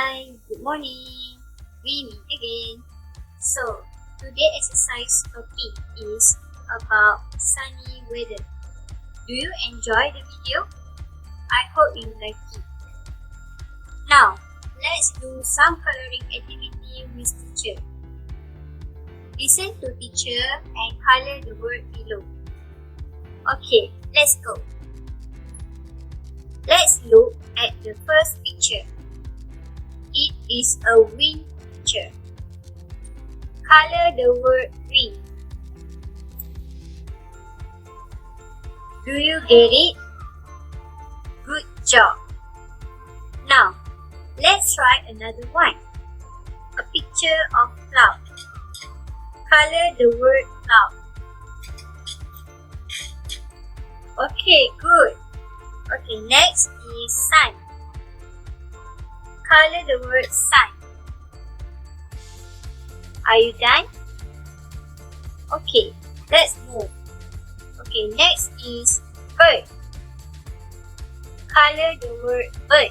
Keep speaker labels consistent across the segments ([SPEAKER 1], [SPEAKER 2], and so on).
[SPEAKER 1] Hi, good morning. We meet again. So, today's exercise topic is about sunny weather. Do you enjoy the video? I hope you like it. Now, let's do some coloring activity with teacher. Listen to teacher and color the word below. Okay, let's go. Let's look at the first picture. It is a wind picture. Color the word wind. Do you get it? Good job. Now, let's try another one. A picture of cloud. Color the word cloud. Okay, good. Okay, next is sun. Color the word sun. Are you done? Okay, let's move. Okay, next is bird. Color the word bird.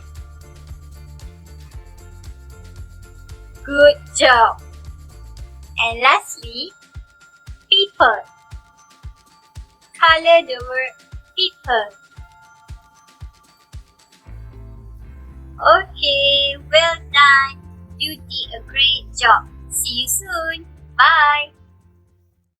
[SPEAKER 1] Good job. And lastly, people. Color the word people. Okay, well done. You did a great job. See you soon. Bye.